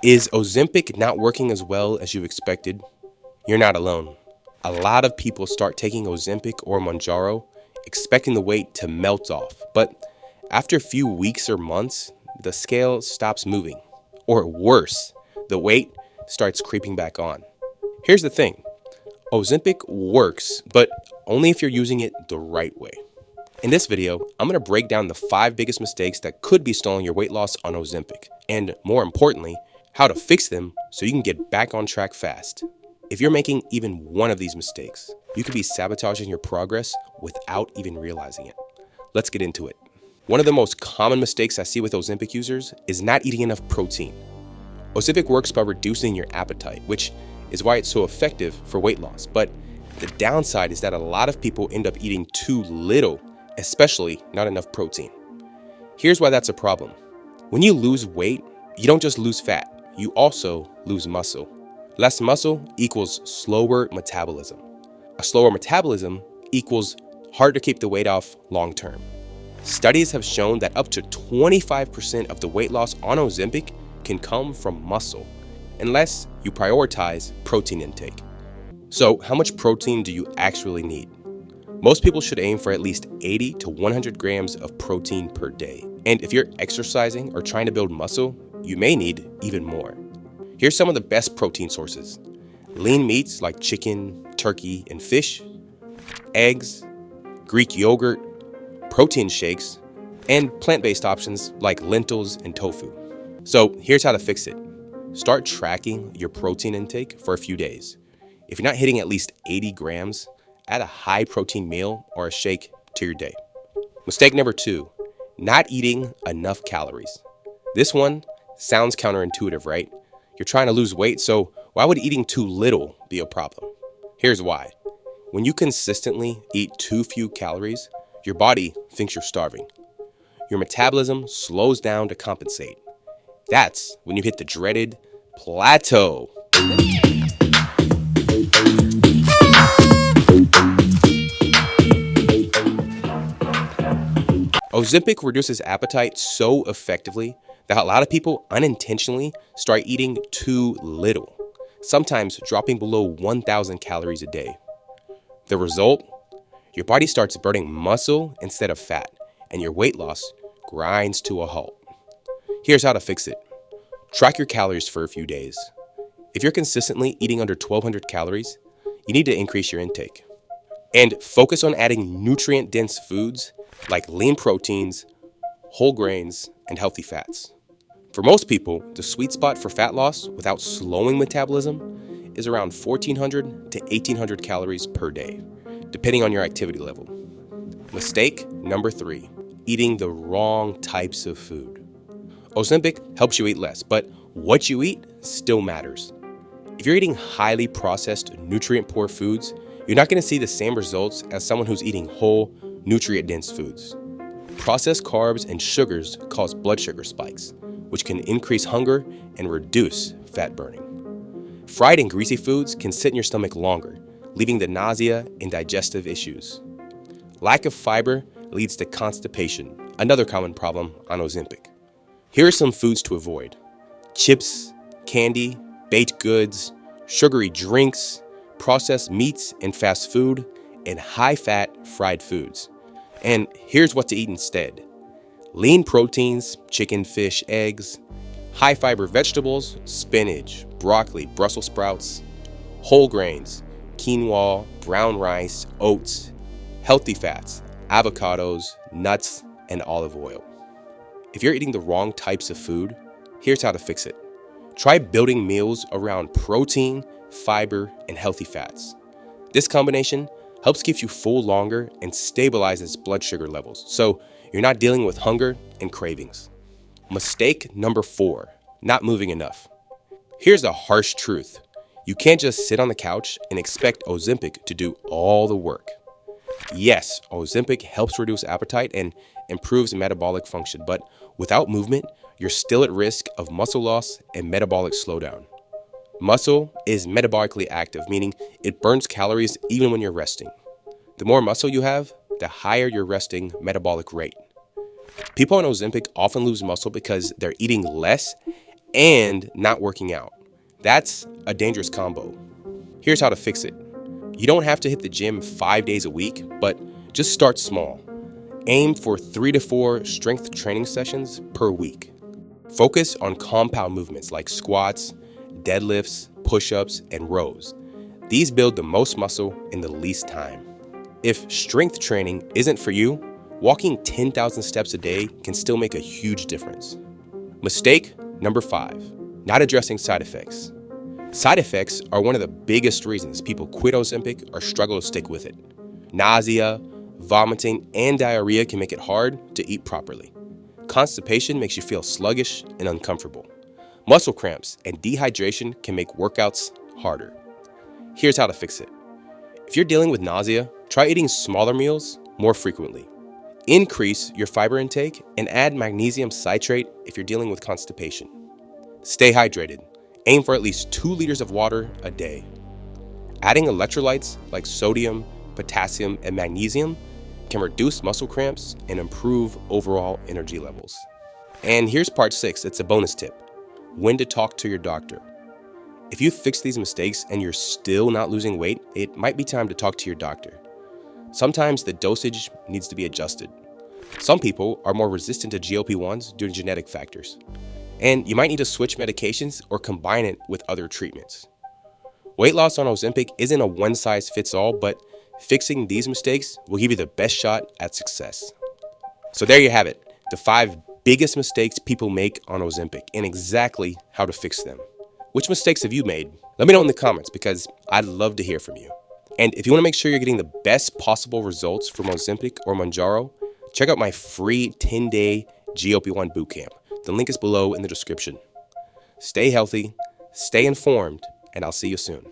Is Ozempic not working as well as you expected? You're not alone. A lot of people start taking Ozempic or Mounjaro expecting the weight to melt off, but after a few weeks or months, the scale stops moving. Or worse, the weight starts creeping back on. Here's the thing. Ozempic works, but only if you're using it the right way. In this video, I'm going to break down the 5 biggest mistakes that could be stalling your weight loss on Ozempic, and more importantly, how to fix them so you can get back on track fast. If you're making even one of these mistakes, you could be sabotaging your progress without even realizing it. Let's get into it. One of the most common mistakes I see with Ozempic users is not eating enough protein. Ozempic works by reducing your appetite, which is why it's so effective for weight loss. But the downside is that a lot of people end up eating too little, especially not enough protein. Here's why that's a problem. When you lose weight, you don't just lose fat, you also lose muscle. Less muscle equals slower metabolism. A slower metabolism equals hard to keep the weight off long term. Studies have shown that up to 25% of the weight loss on Ozempic can come from muscle, unless you prioritize protein intake. So how much protein do you actually need? Most people should aim for at least 80 to 100 grams of protein per day. And if you're exercising or trying to build muscle, you may need even more. Here's some of the best protein sources. Lean meats like chicken, turkey, and fish, eggs, Greek yogurt, protein shakes, and plant-based options like lentils and tofu. So here's how to fix it. Start tracking your protein intake for a few days. If you're not hitting at least 80 grams, add a high protein meal or a shake to your day. Mistake number 2, not eating enough calories. This one sounds counterintuitive, right? You're trying to lose weight, so why would eating too little be a problem? Here's why. When you consistently eat too few calories, your body thinks you're starving. Your metabolism slows down to compensate. That's when you hit the dreaded plateau. Ozempic reduces appetite so effectively that a lot of people unintentionally start eating too little, sometimes dropping below 1,000 calories a day. The result? Your body starts burning muscle instead of fat, and your weight loss grinds to a halt. Here's how to fix it. Track your calories for a few days. If you're consistently eating under 1,200 calories, you need to increase your intake. And focus on adding nutrient-dense foods like lean proteins, whole grains, and healthy fats. For most people, the sweet spot for fat loss without slowing metabolism is around 1,400 to 1,800 calories per day, depending on your activity level. Mistake number 3, eating the wrong types of food. Ozempic helps you eat less, but what you eat still matters. If you're eating highly processed, nutrient-poor foods, you're not going to see the same results as someone who's eating whole, nutrient-dense foods. Processed carbs and sugars cause blood sugar spikes, which can increase hunger and reduce fat burning. Fried and greasy foods can sit in your stomach longer, leading to nausea and digestive issues. Lack of fiber leads to constipation, another common problem on Ozempic. Here are some foods to avoid: chips, candy, baked goods, sugary drinks, processed meats and fast food, and high-fat fried foods. And here's what to eat instead: lean proteins, chicken, fish, eggs, high-fiber vegetables, spinach, broccoli, Brussels sprouts, whole grains, quinoa, brown rice, oats, healthy fats, avocados, nuts, and olive oil. If you're eating the wrong types of food, here's how to fix it. Try building meals around protein, fiber, and healthy fats. This combination helps keep you full longer and stabilizes blood sugar levels, so you're not dealing with hunger and cravings. Mistake number 4, not moving enough. Here's a harsh truth. You can't just sit on the couch and expect Ozempic to do all the work. Yes, Ozempic helps reduce appetite and improves metabolic function, but without movement, you're still at risk of muscle loss and metabolic slowdown. Muscle is metabolically active, meaning it burns calories even when you're resting. The more muscle you have, the higher your resting metabolic rate. People on Ozempic often lose muscle because they're eating less and not working out. That's a dangerous combo. Here's how to fix it. You don't have to hit the gym 5 days a week, but just start small. Aim for 3 to 4 strength training sessions per week. Focus on compound movements like squats, deadlifts, push-ups, and rows. These build the most muscle in the least time. If strength training isn't for you, walking 10,000 steps a day can still make a huge difference. Mistake number 5, not addressing side effects. Side effects are one of the biggest reasons people quit Ozempic or struggle to stick with it. Nausea, vomiting, and diarrhea can make it hard to eat properly. Constipation makes you feel sluggish and uncomfortable. Muscle cramps and dehydration can make workouts harder. Here's how to fix it. If you're dealing with nausea, try eating smaller meals more frequently. Increase your fiber intake and add magnesium citrate if you're dealing with constipation. Stay hydrated. Aim for at least 2 liters of water a day. Adding electrolytes like sodium, potassium, and magnesium can reduce muscle cramps and improve overall energy levels. And here's part 6, it's a bonus tip. When to talk to your doctor. If you fix these mistakes and you're still not losing weight, it might be time to talk to your doctor. Sometimes the dosage needs to be adjusted. Some people are more resistant to GLP-1s due to genetic factors. And you might need to switch medications or combine it with other treatments. Weight loss on Ozempic isn't a one-size-fits-all, but fixing these mistakes will give you the best shot at success. So there you have it, the 5 biggest mistakes people make on Ozempic and exactly how to fix them. Which mistakes have you made? Let me know in the comments because I'd love to hear from you. And if you want to make sure you're getting the best possible results from Ozempic or Mounjaro, check out my free 10-day GLP-1 bootcamp. The link is below in the description. Stay healthy, stay informed, and I'll see you soon.